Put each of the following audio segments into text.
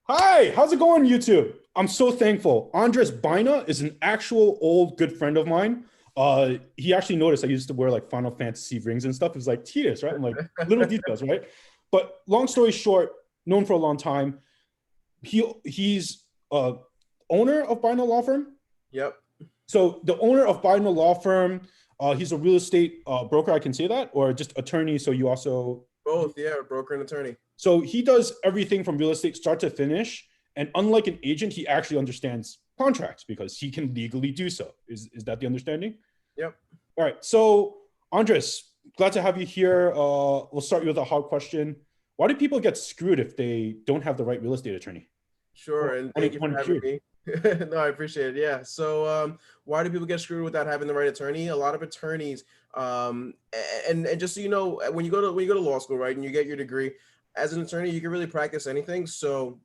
Hi, how's it going, YouTube? I'm so thankful. Andres Baena is an actual old good friend of mine. He actually noticed I used to wear like Final Fantasy rings and stuff. It was like tedious, right? I'm like little details, right? But long story short, known for a long time. He's owner of Baena Law Firm. Yep. So the owner of Baena Law Firm, he's a real estate broker. I can say that, or just attorney. So you also Both, yeah, broker and attorney. So he does everything from real estate start to finish. And unlike an agent, he actually understands contracts because he can legally do so. Is that the understanding? Yep. All right. So, Andres, glad to have you here. We'll start you with a hard question. Why do people get screwed if they don't have the right real estate attorney? Sure. Or And one, thank you for one having period. me. No, I appreciate it. Yeah. So, why do people get screwed without having the right attorney? A lot of attorneys, and just so you know, when you go to law school, right, and you get your degree as an attorney, you can really practice anything. So,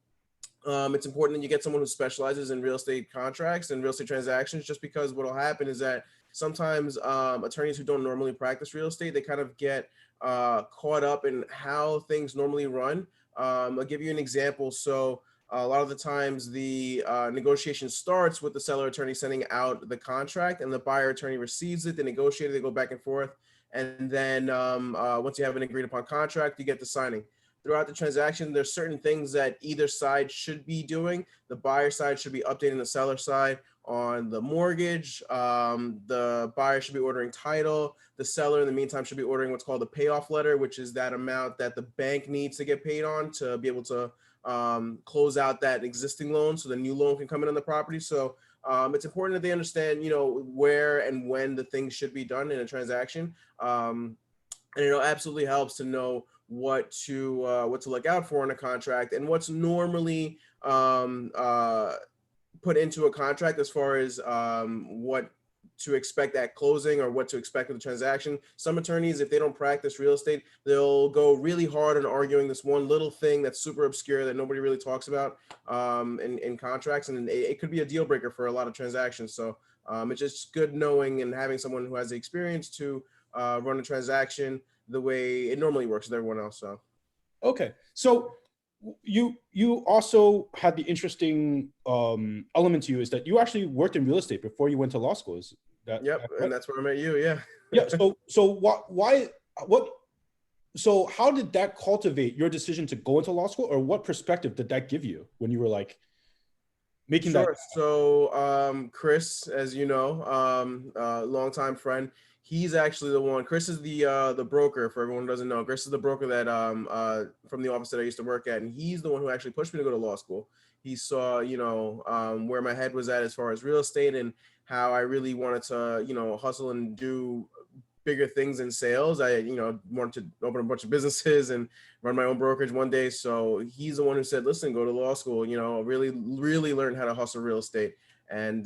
it's important that you get someone who specializes in real estate contracts and real estate transactions, just because what will happen is that sometimes attorneys who don't normally practice real estate, they kind of get caught up in how things normally run. I'll give you an example. So a lot of the times the negotiation starts with the seller attorney sending out the contract, and the buyer attorney receives it. They negotiate it, they go back and forth, and then once you have an agreed upon contract, you get the signing. Throughout the transaction, there's certain things that either side should be doing. The buyer side should be updating the seller side on the mortgage. The buyer should be ordering title. The seller, in the meantime, should be ordering what's called a payoff letter, which is that amount that the bank needs to get paid on to be able to close out that existing loan, so the new loan can come in on the property. So it's important that they understand, where and when the things should be done in a transaction. And it absolutely helps to know what to look out for in a contract and what's normally put into a contract as far as what to expect at closing or what to expect with the transaction. Some attorneys, if they don't practice real estate, they'll go really hard on arguing this one little thing that's super obscure that nobody really talks about in contracts, and it could be a deal breaker for a lot of transactions. So it's just good knowing and having someone who has the experience to run a transaction the way it normally works with everyone else. So Okay. So you also had the interesting element to you is that you actually worked in real estate before you went to law school. Is yep, that and correct? that's where I met you. Yeah. Yeah. So what so how did that cultivate your decision to go into law school, or what perspective did that give you when you were like making that? Sure. So, Chris, as you know, longtime friend, he's actually the one. Chris is the broker. For everyone who doesn't know, Chris is the broker that from the office that I used to work at, and he's the one who actually pushed me to go to law school. He saw, where my head was at as far as real estate and how I really wanted to, hustle and do bigger things in sales. I, wanted to open a bunch of businesses and run my own brokerage one day. So he's the one who said, listen, go to law school, really, really learn how to hustle real estate and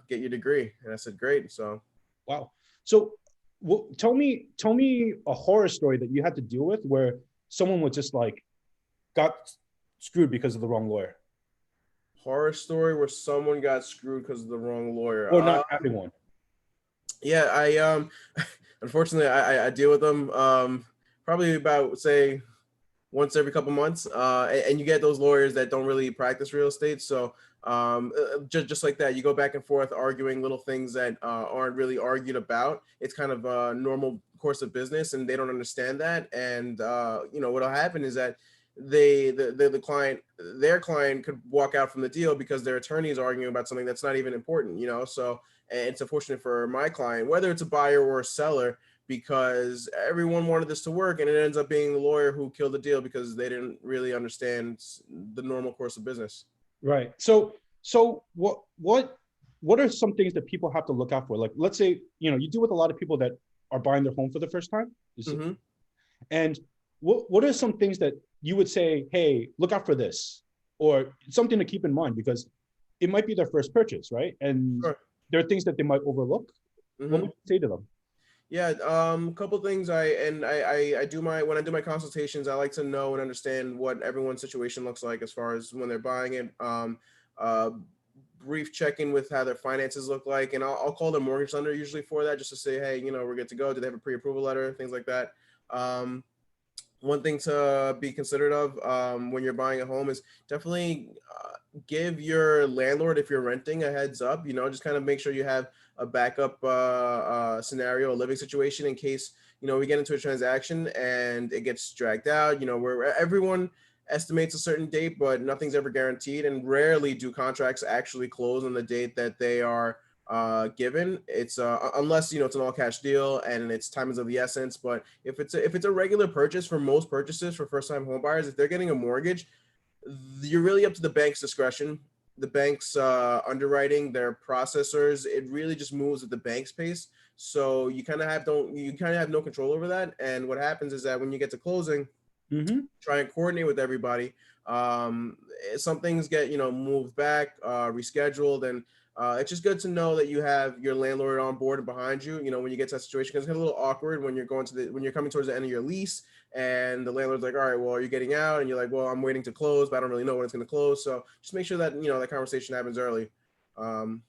get your degree. And I said, great. So Wow. So tell me a horror story that you had to deal with where someone was just like got screwed because of the wrong lawyer horror story where someone got screwed because of the wrong lawyer. or not having one. Yeah, I unfortunately I deal with them probably about say once every couple months, and you get those lawyers that don't really practice real estate. So just like that, you go back and forth arguing little things that aren't really argued about. It's kind of a normal course of business, and they don't understand that. And what'll happen is that the client, their client, could walk out from the deal because their attorney is arguing about something that's not even important. So and it's unfortunate for my client, whether it's a buyer or a seller, because everyone wanted this to work, and it ends up being the lawyer who killed the deal because they didn't really understand the normal course of business. Right. So what are some things that people have to look out for? Like, let's say, you deal with a lot of people that are buying their home for the first time. Mm-hmm. And what are some things that you would say, hey, look out for this, or something to keep in mind because it might be their first purchase, right? And Sure. there are things that they might overlook. What Mm-hmm. would you say to them? Yeah, a couple things I do my when I do my consultations, I like to know and understand what everyone's situation looks like as far as when they're buying it. Uh, Brief check-in with how their finances look like, and I'll call the mortgage lender usually for that, just to say, hey, we're good to go. Do they have a pre-approval letter? Things like that. Um, One thing to be considerate of when you're buying a home is definitely give your landlord, if you're renting, a heads up. Just kind of make sure you have a backup scenario, a living situation, in case we get into a transaction and it gets dragged out. Where everyone estimates a certain date, but nothing's ever guaranteed, and rarely do contracts actually close on the date that they are given. It's unless it's an all cash deal and it's time is of the essence. But if it's a regular purchase, for most purchases for first time home buyers, if they're getting a mortgage, you're really up to the bank's discretion. The bank's underwriting, their processors, it really just moves at the bank's pace. So you kind of have no control over that. And what happens is that when you get to closing, Mm-hmm. try and coordinate with everybody. Some things get moved back, rescheduled, and it's just good to know that you have your landlord on board and behind you. When you get to that situation, because it's a little awkward when you're coming towards the end of your lease, and the landlord's like, "All right, well, are you getting out?" And you're like, "Well, I'm waiting to close, but I don't really know when it's going to close." So just make sure that that conversation happens early, um,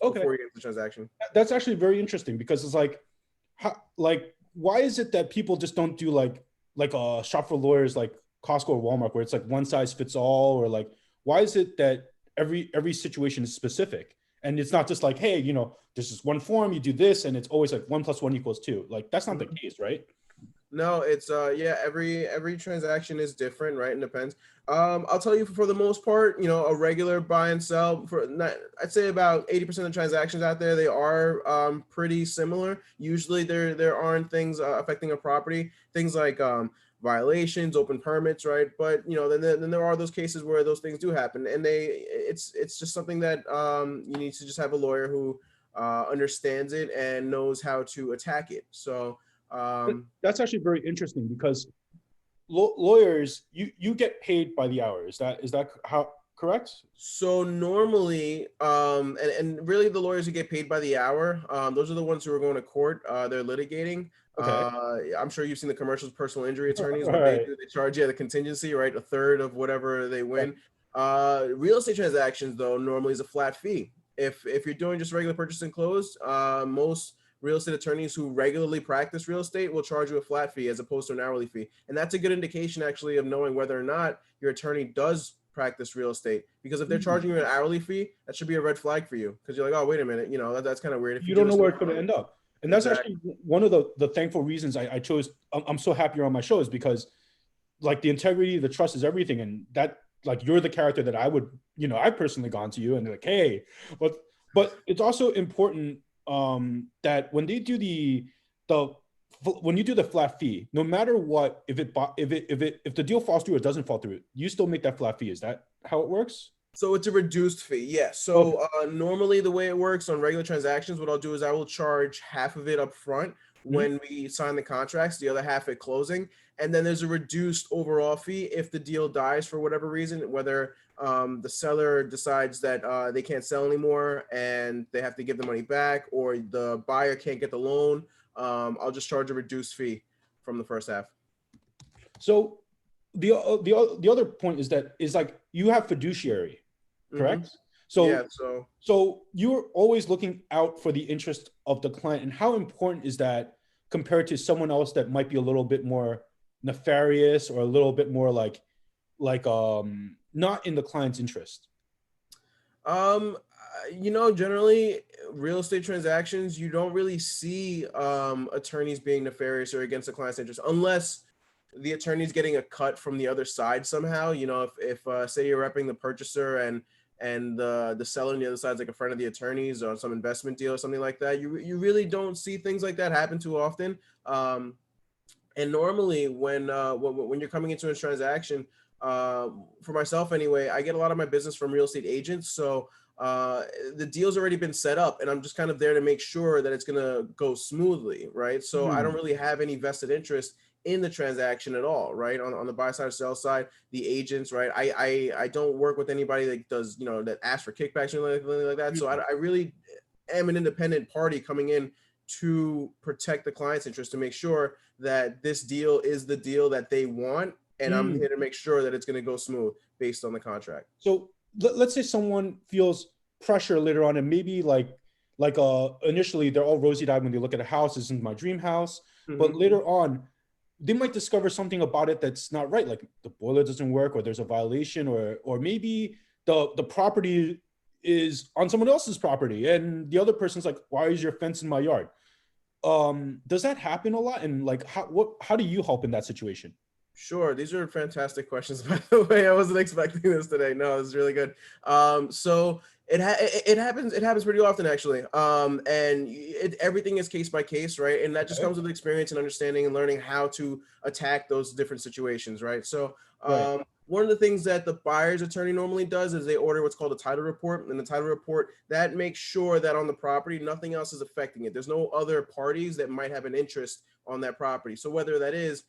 Okay, before you get to the transaction. that's actually very interesting because it's like, why is it that people just don't do like a shop for lawyers like Costco or Walmart where it's like one size fits all, or like why is it that every situation is specific and it's not just like, hey, there's just one form, you do this, and it's always like 1 + 1 = 2. Like that's not the Mhm. case, right? No, it's yeah, every transaction is different, right? And depends. I'll tell you, for the most part, a regular buy and sell, for not, I'd say about 80% of transactions out there, they are pretty similar. Usually there aren't things affecting a property, things like violations, open permits, right? But then there are those cases where those things do happen, and it's just something that you need to just have a lawyer who understands it and knows how to attack it. So That's actually very interesting because lawyers, you get paid by the hour. Is that how correct? So normally, and really the lawyers who get paid by the hour, those are the ones who are going to court. They're litigating. Okay. I'm sure you've seen the commercials. Personal injury attorneys, All what they right. do, they charge you the contingency, right? A third of whatever they Yeah. win. Real estate transactions, though, normally is a flat fee. If you're doing just regular purchase and close, most real estate attorneys who regularly practice real estate will charge you a flat fee as opposed to an hourly fee, and that's a good indication actually of knowing whether or not your attorney does practice real estate. Because if they're charging you an hourly fee, that should be a red flag for you, because you're like, oh, wait a minute, that's kind of weird. If you You do don't know this where it's going to normally. end up. And that's Exactly. actually one of the thankful reasons I chose. I'm so happy you're on my show is because like the integrity, the trust is everything. And that like you're the character that I would, I've personally gone to you and like, hey, but it's also important that when they do the when you do the flat fee, no matter what, if the deal falls through or doesn't fall through, you still make that flat fee. Is that how it works? So it's a reduced fee. Yes. Okay. So normally the way it works on regular transactions, what I'll do is I will charge half of it up front Mhm. when we sign the contracts, the other half at closing. And then there's a reduced overall fee if the deal dies for whatever reason, whether the seller decides that they can't sell anymore and they have to give the money back, or the buyer can't get the loan. I'll just charge a reduced fee from the first half. So the other point is that is like you have fiduciary, Hmm. correct? Yeah. So So you're always looking out for the interest of the client, and how important is that compared to someone else that might be a little bit more nefarious or a little bit more not in the client's interest? generally real estate transactions, you don't really see attorneys being nefarious or against the client's interest, unless the attorney's getting a cut from the other side somehow. If say you're repping the purchaser, and the seller on the other side is like a friend of the attorney's or some investment deal or something like that, you really don't see things like that happen too often. And normally when you're coming into a transaction, for myself anyway, I get a lot of my business from real estate agents. So uh, the deal's already been set up, and I'm just kind of there to make sure that it's going to go smoothly, right? So I don't Hmm. really have any vested interest in the transaction at all, right? On the buy side or sell side, the agents, right? I don't work with anybody that does, that asks for kickbacks or anything like that. So I really am an independent party coming in to protect the client's interest, to make sure that this deal is the deal that they want, and I'm Hmm. here to make sure that it's going to go smooth based on the contract. So let's say someone feels pressure later on, and maybe initially they're all rosy eyed when they look at a house. This is my dream house, but Hmm. later on, they might discover something about it that's not right, like the boiler doesn't work, or there's a violation, or maybe the property is on someone else's property, and the other person's like, why is your fence in my yard? Does that happen a lot? And like, how do you help in that situation? Sure, these are fantastic questions. By the way, I wasn't expecting this today. No, this is really good. So it happens. It happens pretty often, actually. And everything is case by case, right? And that just Okay. comes with experience and understanding and learning how to attack those different situations, right? So, Right. one of the things that the buyer's attorney normally does is they order what's called a title report, and the title report that makes sure that on the property nothing else is affecting it. There's no other parties that might have an interest on that property. So whether that is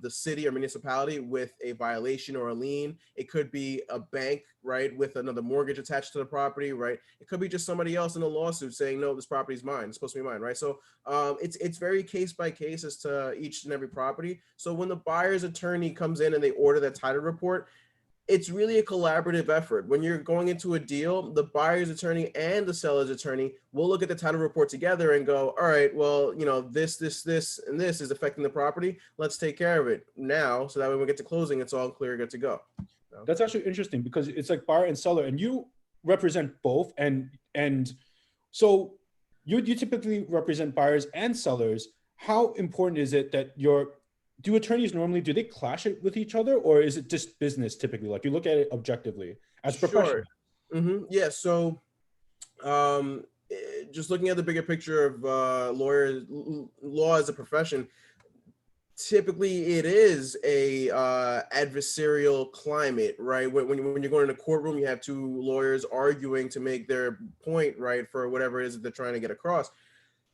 the city or municipality with a violation or a lien. It could be a bank, right, with another mortgage attached to the property, right? It could be just somebody else in a lawsuit saying, no, this property is mine. It's supposed to be mine, right? So it's very case by case as to each and every property. So when the buyer's attorney comes in and they order that title report, it's really a collaborative effort. When you're going into a deal, the buyer's attorney and the seller's attorney will look at the title report together and go, all right, well, this, and this is affecting the property. Let's take care of it now. So that when we get to closing, it's all clear, good to go. So, That's actually interesting because it's like buyer and seller, and you represent both, and so you typically represent buyers and sellers. How important is it that your do attorneys normally, do they clash it with each other, or is it just business typically? Like you look at it objectively as sure. professionals? Yeah. So just looking at the bigger picture of law as a profession, typically it is a adversarial climate, right? When you're going in a courtroom, you have two lawyers arguing to make their point, right, for whatever it is that they're trying to get across.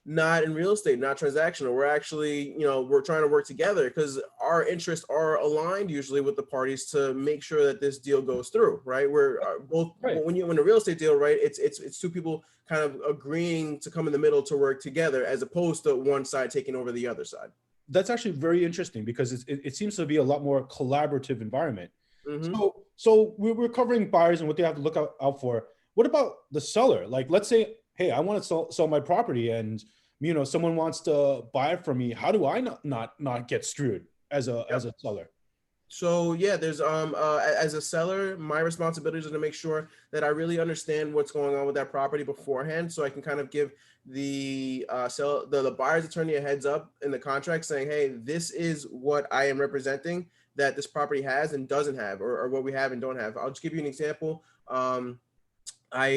Not in real estate, not transactional. We're actually, we're trying to work together because our interests are aligned usually with the parties to make sure that this deal goes through, right? We're both Right. when you win a real estate deal, right? It's two people kind of agreeing to come in the middle to work together, as opposed to one side taking over the other side. That's actually very interesting because it seems to be a lot more collaborative environment. Hmm. So we're covering buyers and what they have to look out for. What about the seller? Like, let's say, hey, I want to sell my property, and someone wants to buy it from me. How do I not get screwed as a seller? So yeah, there's as a seller, my responsibilities are to make sure that I really understand what's going on with that property beforehand, so I can kind of give the buyer's attorney a heads up in the contract saying, hey, this is what I am representing that this property has and doesn't have, or what we have and don't have. I'll just give you an example. I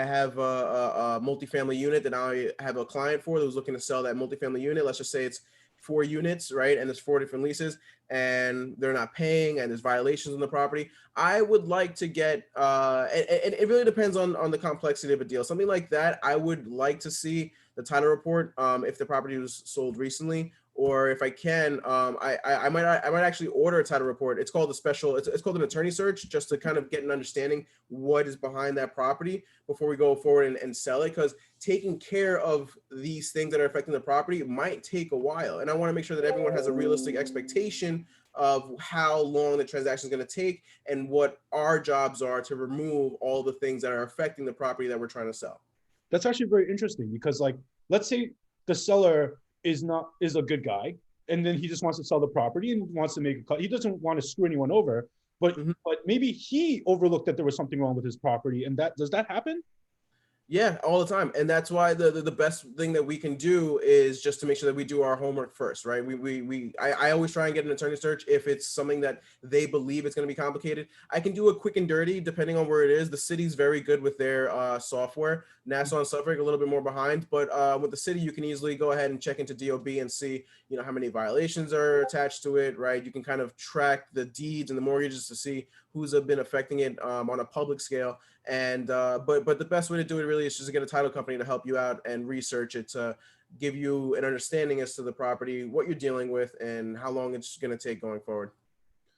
have a multifamily unit that I have a client for that was looking to sell that multifamily unit. Let's just say it's 4 units, right? And there's 4 different leases, and they're not paying, and there's violations on the property. I would like to get, and it really depends on the complexity of a deal. Something like that, I would like to see the title report if the property was sold recently, or if I can, I might actually order a title report. It's called a special. It's called an attorney search, just to kind of get an understanding what is behind that property before we go forward and sell it. Because taking care of these things that are affecting the property might take a while, and I want to make sure that everyone has a realistic expectation of how long the transaction is going to take and what our jobs are to remove all the things that are affecting the property that we're trying to sell. That's actually very interesting because, like, let's say the seller is a good guy, and then he just wants to sell the property and wants to make a cut. He doesn't want to screw anyone over, but Mhm. but maybe he overlooked that there was something wrong with his property, and that does that happen? Yeah, all the time. And that's why the best thing that we can do is just to make sure that we do our homework first, right? I always try and get an attorney search if it's something that they believe it's going to be complicated. I can do a quick and dirty depending on where it is. The city's very good with their software. Nassau and Suffolk a little bit more behind, but with the city, you can easily go ahead and check into DOB and see, how many violations are attached to it, right? You can kind of track the deeds and the mortgages to see who's been affecting it on a public scale. And but the best way to do it really is just to get a title company to help you out and research it to give you an understanding as to the property, what you're dealing with, and how long it's going to take going forward.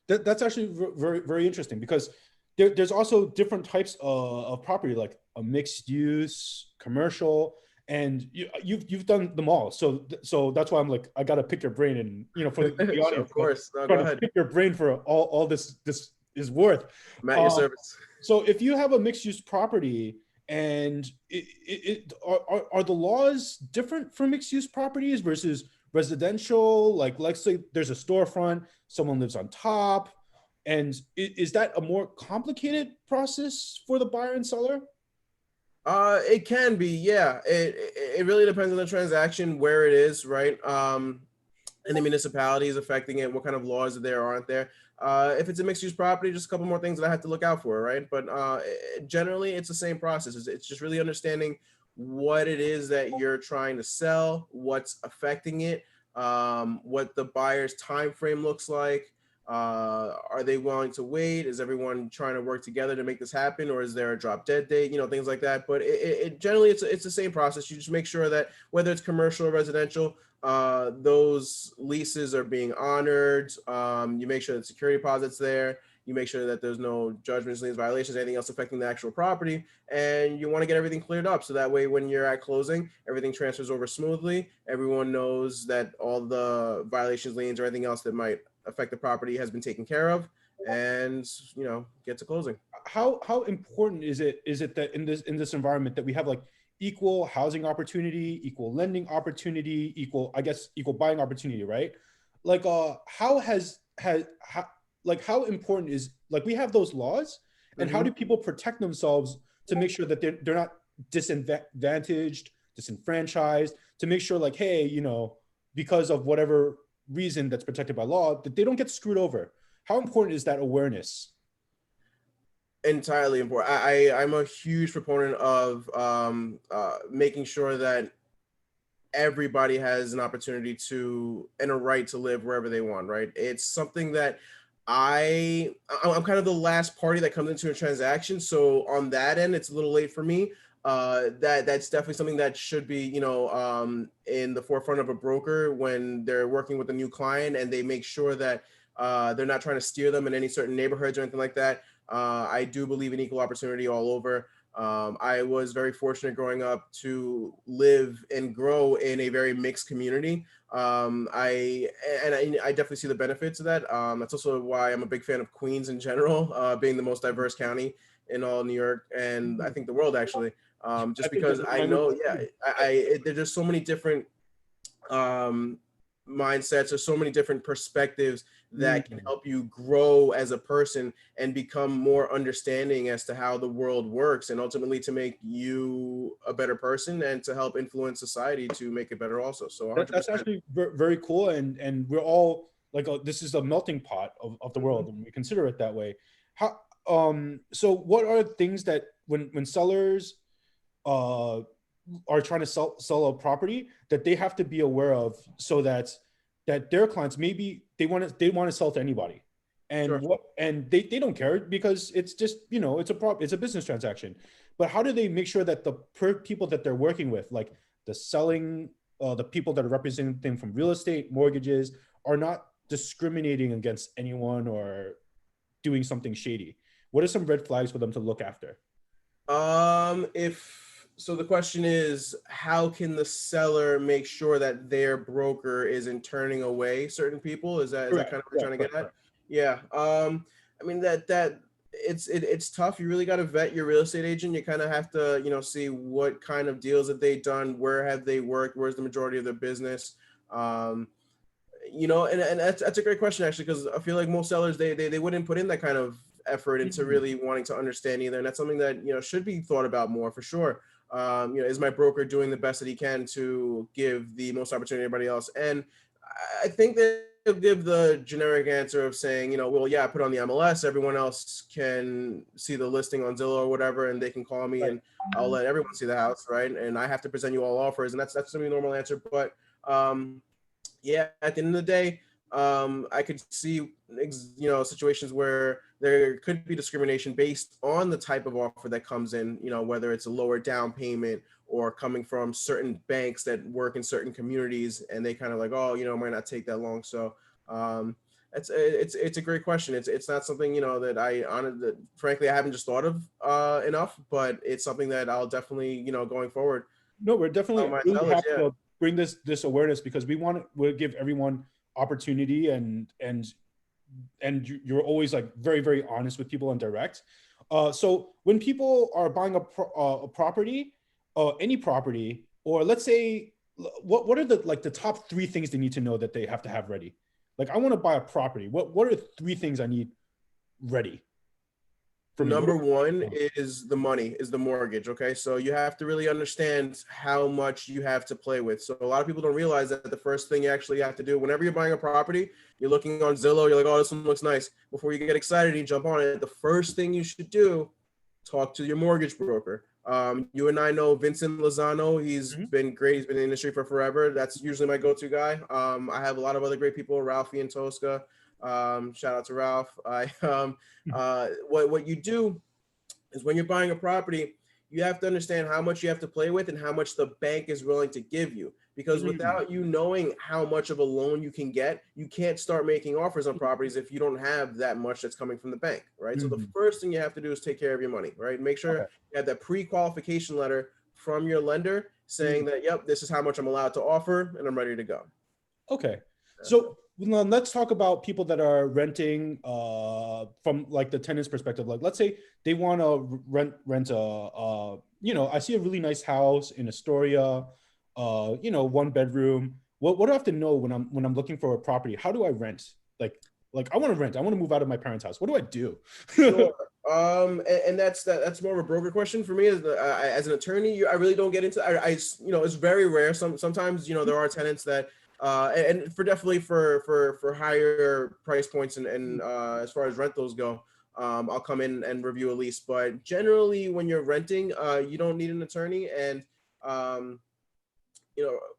That's actually very very interesting because there's also different types of property, like a mixed use, commercial, and you've done them all. So that's why I'm like, I gotta pick your brain, and for the So audience, of course, no, go trying to ahead. pick your brain for all this is worth. I'm at your Uh, service. so if you have a mixed use property, and are the laws different for mixed use properties versus residential? Like, let's say there's a storefront, someone lives on top. And is that a more complicated process for the buyer and seller? It can be, yeah. It really depends on the transaction, where it is, right? And the municipalities affecting it, what kind of laws are there or aren't there. If it's a mixed use property, just a couple more things that I have to look out for, right? But generally, it's the same process. It's just really understanding what it is that you're trying to sell, what's affecting it, what the buyer's time frame looks like. Are they willing to wait? Is everyone trying to work together to make this happen, or is there a drop dead date? Things like that. But it generally it's the same process. You just make sure that whether it's commercial or residential, those leases are being honored. You make sure that security deposit's there. You make sure that there's no judgments, liens, violations, anything else affecting the actual property, and you want to get everything cleared up so that way when you're at closing, everything transfers over smoothly. Everyone knows that all the violations, liens, or anything else that might affect the property has been taken care of, and get to closing. How important is it that in this environment that we have like equal housing opportunity, equal lending opportunity, equal buying opportunity, right? Like how important is, like, we have those laws, and how do people protect themselves to make sure that they're not disadvantaged, disenfranchised, to make sure, like, hey, because of whatever reason that's protected by law, that they don't get screwed over? How important is that awareness? Entirely important. I'm a huge proponent of making sure that everybody has an opportunity to and a right to live wherever they want, right? It's something that I'm kind of the last party that comes into a transaction, so on that end it's a little late for me. That's definitely something that should be in the forefront of a broker when they're working with a new client, and they make sure that they're not trying to steer them in any certain neighborhoods or anything like that. I do believe in equal opportunity all over. I was very fortunate growing up to live and grow in a very mixed community. I definitely see the benefits of that. That's also why I'm a big fan of Queens in general, being the most diverse county in all New York, and I think the world actually. I Just think because that's I know, yeah, there's just so many different um, mindsets or so many different perspectives that can help you grow as a person and become more understanding as to how the world works, and ultimately to make you a better person and to help influence society to make it better also. So that's 100%. actually very cool, and we're all like, this is a melting pot of the world, and we consider it that way. How So what are things that when sellers uh are trying to sell a property, that they have to be aware of, so that their clients, maybe they want to sell to anybody, and Sure. they don't care, because it's just, it's a business transaction. But how do they make sure that the people that they're working with, like the people that are representing them from real estate, mortgages, are not discriminating against anyone or doing something shady? What are some red flags for them to look after? If so, the question is, how can the seller make sure that their broker isn't turning away certain people? Is that Correct. kind of what you're Correct. trying to get Correct. at? Correct. Yeah. I mean that it's tough. You really got to vet your real estate agent. You kind of have to see what kind of deals have they done, where have they worked, where's the majority of their business. Um, and that's a great question actually, because I feel like most sellers they wouldn't put in that kind of effort into Mhm. really wanting to understand either, and that's something that should be thought about more for sure. Is my broker doing the best that he can to give the most opportunity to everybody else? And I think that they'll give the generic answer of saying, well, yeah, I put on the MLS, everyone else can see the listing on Zillow or whatever, and they can call me Right. and I'll let everyone see the house, right? And I have to present you all offers, and that's gonna be the normal answer. But yeah, at the end of the day, I could see situations where there could be discrimination based on the type of offer that comes in, whether it's a lower down payment or coming from certain banks that work in certain communities, and they kind of like, oh, might not take that long. So it's a great question. It's not something that that frankly I haven't just thought of enough, but it's something that I'll definitely going forward No, we're tell definitely my really sellers. happy Yeah. to bring this awareness, because we give everyone opportunity, and you're always like very honest with people and direct. So when people are buying a property, any property, or let's say what are the like the top three things they need to know that they have to have ready? Like I want to buy a property. What are three things I need ready for me? What Number one are, is the money, is the mortgage. Okay. So you have to really understand how much you have to play with. So a lot of people don't realize that the first thing you actually have to do whenever you're buying a property, you're looking on Zillow, you're like, oh, this one looks nice. Before you get excited and you jump on it, the first thing you should do, talk to your mortgage broker. You and I know Vincent Lozano. He's Mhm. been great. He's been in the industry for forever. That's usually my go-to guy. I have a lot of other great people, Ralphie and Tosca. Shout out to Ralph. What you do is when you're buying a property, you have to understand how much you have to play with and how much the bank is willing to give you. Because Mm. without you knowing how much of a loan you can get, you can't start making offers on properties if you don't have that much that's coming from the bank, right? So the Mhm. first thing you have to do is take care of your money, right? Make sure Okay. you have that pre-qualification letter from your lender Mm. saying that, yep, this is how much I'm allowed to offer and I'm ready to go. Okay. That's it. So now let's talk about people that are renting from like the tenant's perspective. Like let's say they want to rent a I see a really nice house in Astoria, one bedroom. What do I have to know when I'm looking for a property? How do I rent? Like I want to rent. I want to move out of my parents' house. What do I do? Sure. And that's more of a broker question for me as an attorney. I really don't get into. It's very rare. Sometimes there are tenants that, and for definitely for higher price points and as far as rentals go, I'll come in and review a lease. But generally, when you're renting, you don't need an attorney, and um,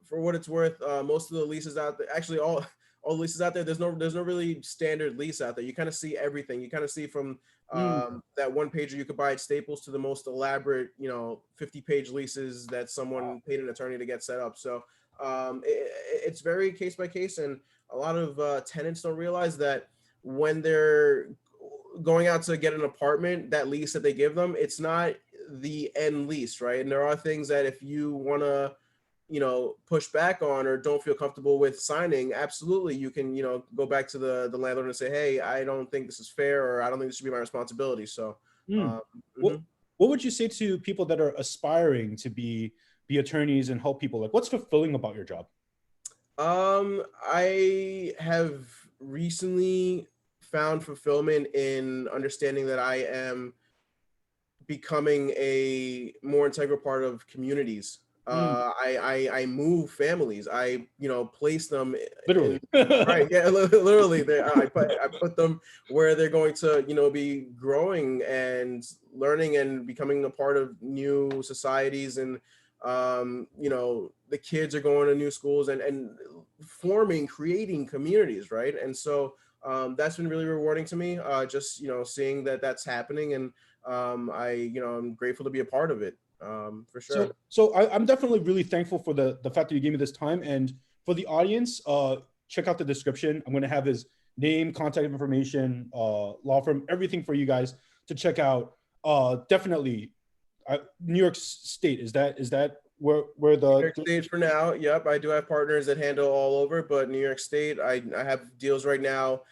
for what it's worth, most of the leases out there, actually all leases out there, there's no really standard lease out there. You kind of see everything. You kind of see from Mm. that one pager you could buy at Staples to the most elaborate, 50-page leases that Wow. someone paid an attorney to get set up. So it's very case by case, and a lot of tenants don't realize that when they're going out to get an apartment, that lease that they give them, it's not the end lease, right? And there are things that if you want to push back on or don't feel comfortable with signing, absolutely you can go back to the landlord and say, hey, I don't think this is fair, or I don't think this should be my responsibility. So Mm. um, What mhm. what would you say to people that are aspiring to be attorneys and help people? Like what's fulfilling about your job? I have recently found fulfillment in understanding that I am becoming a more integral part of communities. Mm. I move families. I place them in Literally. right. Yeah, literally. I put them where they're going to be growing and learning and becoming a part of new societies, and the kids are going to new schools and creating communities, right? And so that's been really rewarding to me. Just seeing that that's happening, and I'm grateful to be a part of it, for sure. I'm definitely really thankful for the fact that you gave me this time. And for the audience, check out the description. I'm going to have his name, contact information, law firm, everything for you guys to check out. Definitely, New York State, is that where New York State for now. Yep, I do have partners that handle all over, but New York State, I have deals right now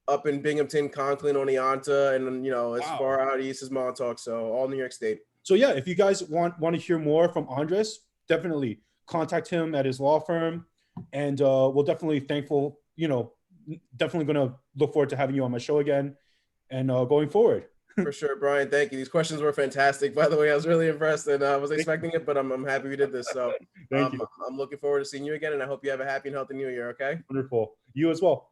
up in Binghamton, Conklin, Oneonta, and as wow. far out east as Montauk. So all New York State. So yeah, if you guys want to hear more from Andres, definitely contact him at his law firm, and we'll definitely thankful. Definitely going to look forward to having you on my show again, and going forward. For sure, Brian. Thank you. These questions were fantastic. By the way, I was really impressed, and I was Thank you. expecting it, but I'm happy we did this. So Thank you. I'm looking forward to seeing you again, and I hope you have a happy and healthy new year. Okay. Wonderful. You as well.